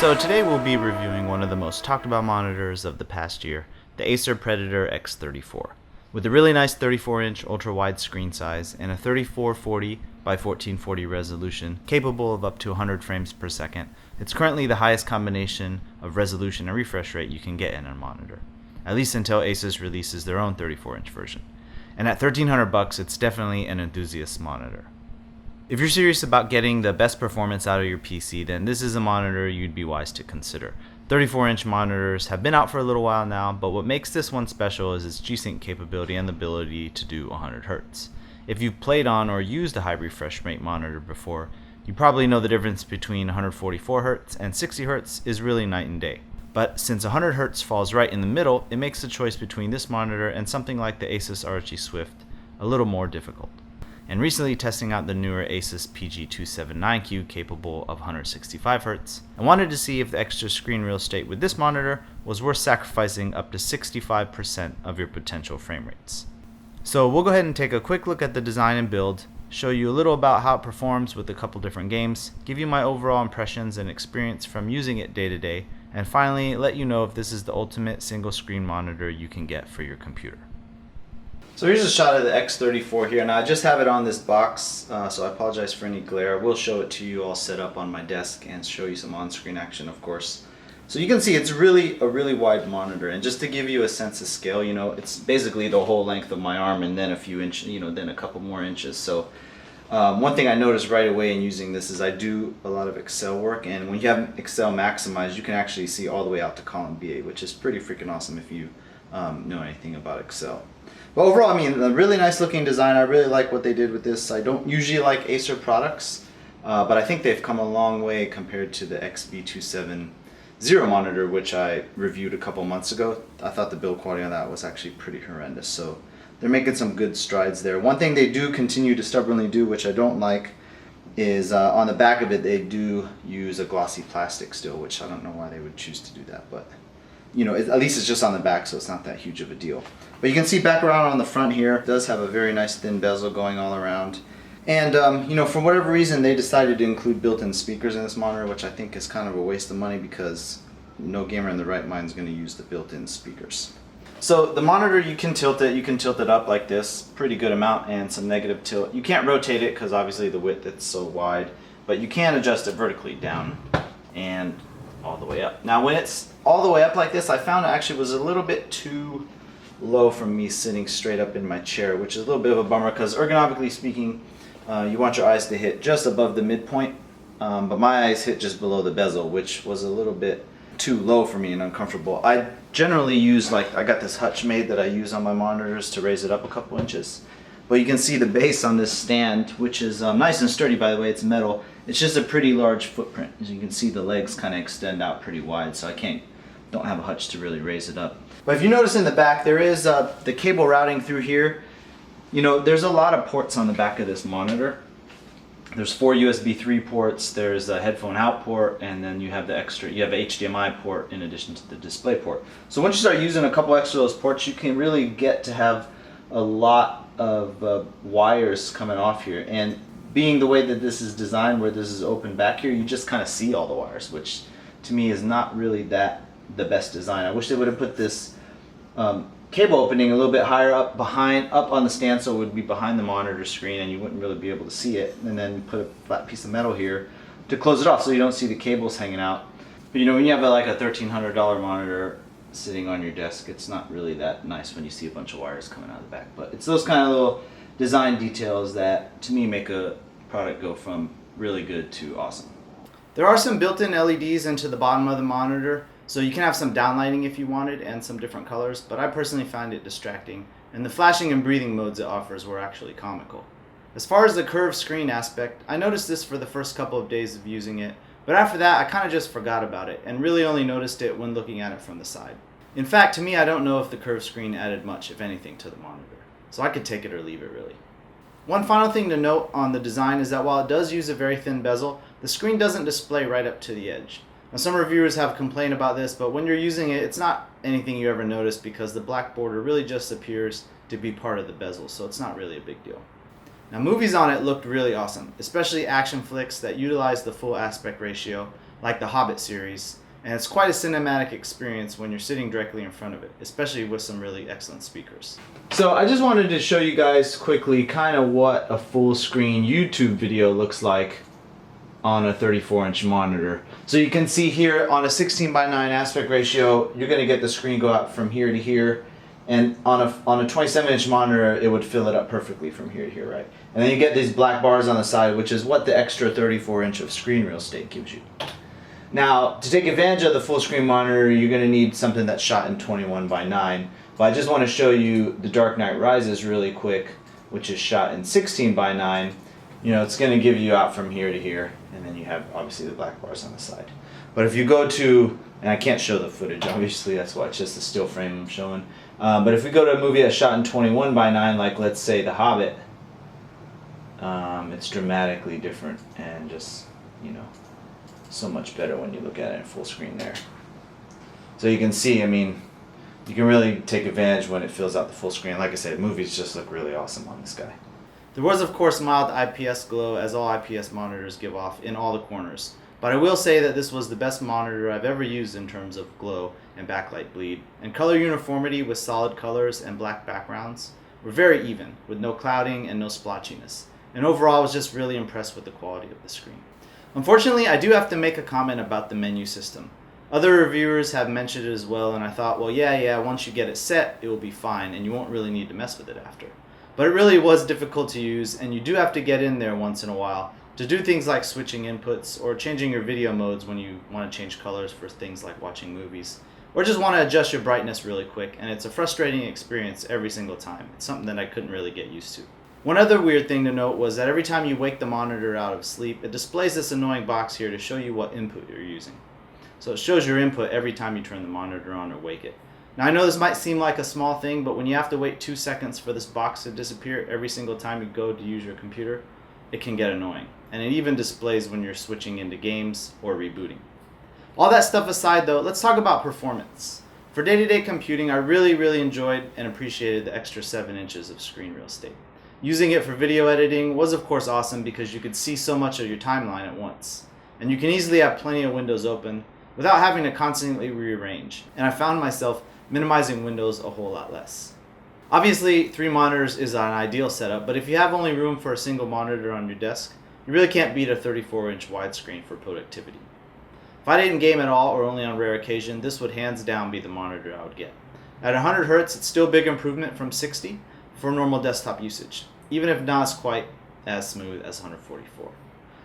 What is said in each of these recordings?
So today we'll be reviewing one of the most talked about monitors of the past year, the Acer Predator X34. With a really nice 34-inch ultra-wide screen size and a 3440 by 1440 resolution capable of up to 100 frames per second, it's currently the highest combination of resolution and refresh rate you can get in a monitor, at least until Asus releases their own 34-inch version. And at $1,300 it's definitely an enthusiast monitor. If you're serious about getting the best performance out of your PC, then this is a monitor you'd be wise to consider. 34-inch monitors have been out for a little while now, but what makes this one special is its G-Sync capability and the ability to do 100 Hz. If you've played on or used a high refresh rate monitor before, you probably know the difference between 144 Hz and 60 Hz is really night and day. But since 100 Hz falls right in the middle, it makes the choice between this monitor and something like the Asus RG Swift a little more difficult. And recently testing out the newer Asus PG279Q capable of 165 Hz, I wanted to see if the extra screen real estate with this monitor was worth sacrificing up to 65% of your potential frame rates. So we'll go ahead and take a quick look at the design and build, show you a little about how it performs with a couple different games, give you my overall impressions and experience from using it day to day, and finally let you know if this is the ultimate single screen monitor you can get for your computer. So here's a shot of the X34 here. Now I just have it on this box, so I apologize for any glare. I will show it to you all set up on my desk and show you some on-screen action, of course. So you can see it's really a really wide monitor, and just to give you a sense of scale, it's basically the whole length of my arm and then a few inches, then a couple more inches. So one thing I noticed right away in using this is I do a lot of Excel work, and when you have Excel maximized, you can actually see all the way out to column B8, which is pretty freaking awesome if you know anything about Excel. But overall, I mean, a really nice looking design. I really like what they did with this. I don't usually like Acer products, but I think they've come a long way compared to the XB270 monitor, which I reviewed a couple months ago. I thought the build quality on that was actually pretty horrendous. So they're making some good strides there. One thing they do continue to stubbornly do, which I don't like, is on the back of it they do use a glossy plastic still, which I don't know why they would choose to do that, but at least it's just on the back, so it's not that huge of a deal. But you can see back around on the front here, it does have a very nice thin bezel going all around. And for whatever reason, they decided to include built-in speakers in this monitor, which I think is kind of a waste of money because no gamer in the right mind is going to use the built-in speakers. So the monitor, you can tilt it up like this, pretty good amount, and some negative tilt. You can't rotate it because obviously the width it's so wide, but you can adjust it vertically down and all the way up. Now when it's all the way up like this, I found it actually was a little bit too low from me sitting straight up in my chair, which is a little bit of a bummer because ergonomically speaking, you want your eyes to hit just above the midpoint, but my eyes hit just below the bezel, which was a little bit too low for me and uncomfortable. I generally use, I got this hutch made that I use on my monitors to raise it up a couple inches. But you can see the base on this stand, which is nice and sturdy, by the way, it's metal. It's just a pretty large footprint. As you can see, the legs kind of extend out pretty wide, so don't have a hutch to really raise it up. But if you notice in the back, there is the cable routing through here. There's a lot of ports on the back of this monitor. There's 4 USB 3 ports, there's a headphone out port, and then you have the HDMI port in addition to the display port. So once you start using a couple extra of those ports, you can really get to have a lot of wires coming off here. And being the way that this is designed, where this is open back here, you just kind of see all the wires, which to me is not really the best design. I wish they would have put this cable opening a little bit higher up on the stand, so it would be behind the monitor screen and you wouldn't really be able to see it, and then put a flat piece of metal here to close it off so you don't see the cables hanging out. But when you have like a $1,300 monitor sitting on your desk, it's not really that nice when you see a bunch of wires coming out of the back. But it's those kind of little design details that to me make a product go from really good to awesome. There are some built-in LEDs into the bottom of the monitor, so you can have some downlighting if you wanted and some different colors, but I personally find it distracting, and the flashing and breathing modes it offers were actually comical. As far as the curved screen aspect, I noticed this for the first couple of days of using it, but after that I kind of just forgot about it and really only noticed it when looking at it from the side. In fact, to me, I don't know if the curved screen added much, if anything, to the monitor, so I could take it or leave it really. One final thing to note on the design is that while it does use a very thin bezel, the screen doesn't display right up to the edge. Now, some reviewers have complained about this, but when you're using it, it's not anything you ever notice because the black border really just appears to be part of the bezel, so it's not really a big deal. Now, movies on it looked really awesome, especially action flicks that utilize the full aspect ratio, like the Hobbit series, and it's quite a cinematic experience when you're sitting directly in front of it, especially with some really excellent speakers. So I just wanted to show you guys quickly kind of what a full screen YouTube video looks like on a 34-inch monitor. So you can see here on a 16:9 aspect ratio, you're going to get the screen go out from here to here, and on a 27-inch monitor, it would fill it up perfectly from here to here, right? And then you get these black bars on the side, which is what the extra 34-inch of screen real estate gives you. Now, to take advantage of the full screen monitor, you're going to need something that's shot in 21:9. But I just want to show you the Dark Knight Rises really quick, which is shot in 16:9. You know, it's going to give you out from here to here, and then you have obviously the black bars on the side. But if you go to, and I can't show the footage, obviously, that's why it's just a still frame I'm showing. But if we go to a movie that's shot in 21:9, like let's say The Hobbit, it's dramatically different and just, you know, so much better when you look at it in full screen there. So you can see, I mean, you can really take advantage when it fills out the full screen. Like I said, movies just look really awesome on this guy. There was, of course, mild IPS glow, as all IPS monitors give off in all the corners. But I will say that this was the best monitor I've ever used in terms of glow and backlight bleed. And color uniformity with solid colors and black backgrounds were very even, with no clouding and no splotchiness. And overall, I was just really impressed with the quality of the screen. Unfortunately, I do have to make a comment about the menu system. Other reviewers have mentioned it as well, and I thought, well, yeah, once you get it set, it will be fine, and you won't really need to mess with it after. But it really was difficult to use, and you do have to get in there once in a while to do things like switching inputs or changing your video modes when you want to change colors for things like watching movies, or just want to adjust your brightness really quick, and it's a frustrating experience every single time. It's something that I couldn't really get used to. One other weird thing to note was that every time you wake the monitor out of sleep, it displays this annoying box here to show you what input you're using. So it shows your input every time you turn the monitor on or wake it. Now I know this might seem like a small thing, but when you have to wait 2 seconds for this box to disappear every single time you go to use your computer, it can get annoying. And it even displays when you're switching into games or rebooting. All that stuff aside though, let's talk about performance. For day-to-day computing, I really enjoyed and appreciated the extra 7 inches of screen real estate. Using it for video editing was of course awesome because you could see so much of your timeline at once. And you can easily have plenty of windows open without having to constantly rearrange. And I found myself minimizing windows a whole lot less. Obviously, 3 monitors is an ideal setup, but if you have only room for a single monitor on your desk, you really can't beat a 34-inch widescreen for productivity. If I didn't game at all or only on rare occasion, this would hands down be the monitor I would get. At 100 Hz, it's still a big improvement from 60 for normal desktop usage, even if not as quite as smooth as 144.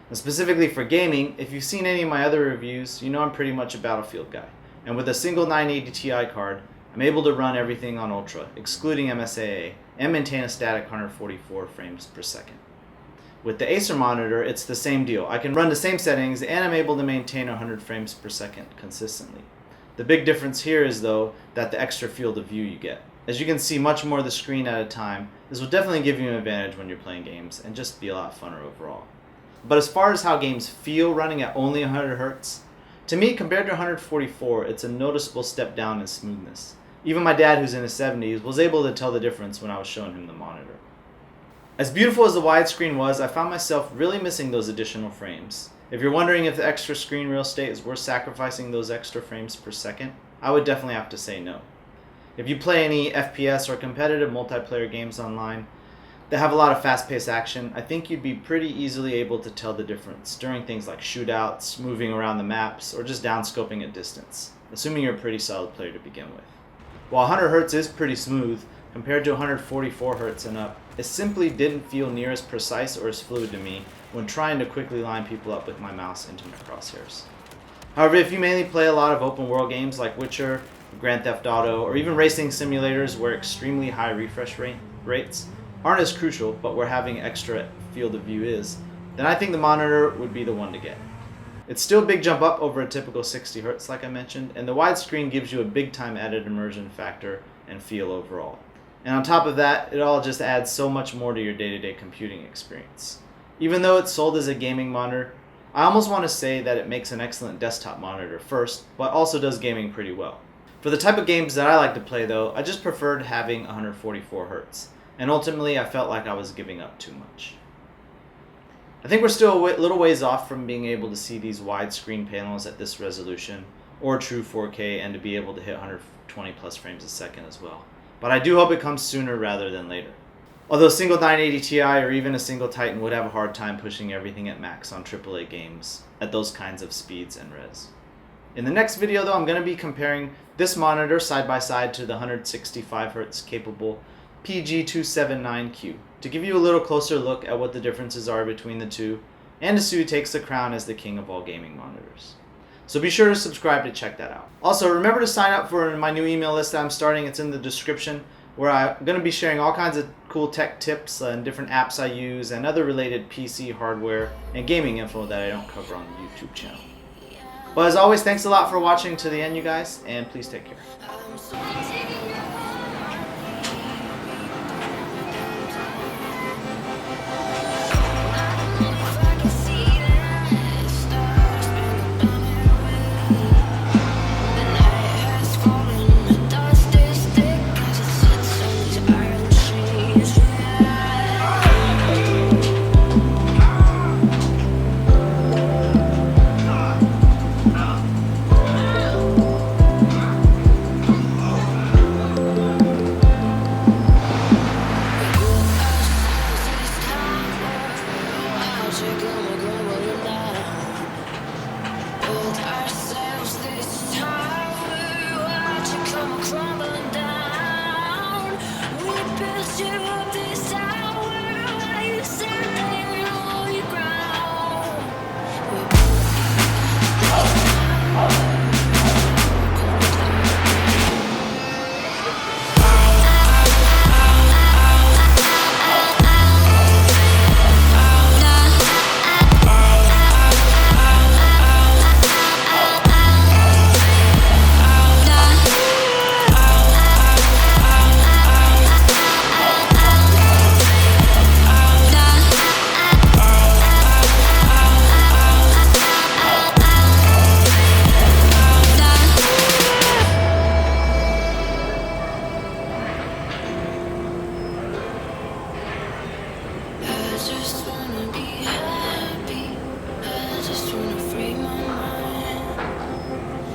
And specifically for gaming, if you've seen any of my other reviews, you know I'm pretty much a Battlefield guy. And with a single 980 Ti card, I'm able to run everything on Ultra, excluding MSAA, and maintain a static 144 frames per second. With the Acer monitor, it's the same deal. I can run the same settings, and I'm able to maintain 100 frames per second consistently. The big difference here is, though, that the extra field of view you get. As you can see much more of the screen at a time, this will definitely give you an advantage when you're playing games, and just be a lot funner overall. But as far as how games feel running at only 100 Hz, to me, compared to 144, it's a noticeable step down in smoothness. Even my dad, who's in his 70s, was able to tell the difference when I was showing him the monitor. As beautiful as the widescreen was, I found myself really missing those additional frames. If you're wondering if the extra screen real estate is worth sacrificing those extra frames per second, I would definitely have to say no. If you play any FPS or competitive multiplayer games online that have a lot of fast-paced action, I think you'd be pretty easily able to tell the difference during things like shootouts, moving around the maps, or just downscoping at distance, assuming you're a pretty solid player to begin with. While 100 Hz is pretty smooth, compared to 144 Hz and up, it simply didn't feel near as precise or as fluid to me when trying to quickly line people up with my mouse into my crosshairs. However, if you mainly play a lot of open world games like Witcher, Grand Theft Auto, or even racing simulators where extremely high refresh rates aren't as crucial, but where having extra field of view is, then I think the monitor would be the one to get. It's still a big jump up over a typical 60 Hz like I mentioned, and the widescreen gives you a big time added immersion factor and feel overall. And on top of that, it all just adds so much more to your day-to-day computing experience. Even though it's sold as a gaming monitor, I almost want to say that it makes an excellent desktop monitor first, but also does gaming pretty well. For the type of games that I like to play though, I just preferred having 144 Hz, and ultimately I felt like I was giving up too much. I think we're still a little ways off from being able to see these widescreen panels at this resolution, or true 4K, and to be able to hit 120 plus frames a second as well. But I do hope it comes sooner rather than later. Although a single 980 Ti or even a single Titan would have a hard time pushing everything at max on AAA games at those kinds of speeds and res. In the next video though, I'm going to be comparing this monitor side by side to the 165Hz capable PG279Q to give you a little closer look at what the differences are between the two, and to see who takes the crown as the king of all gaming monitors. So be sure to subscribe to check that out. Also, remember to sign up for my new email list that I'm starting. It's in the description, where I'm going to be sharing all kinds of cool tech tips and different apps I use and other related PC hardware and gaming info that I don't cover on the YouTube channel. But as always, thanks a lot for watching to the end, you guys, and please take care. Just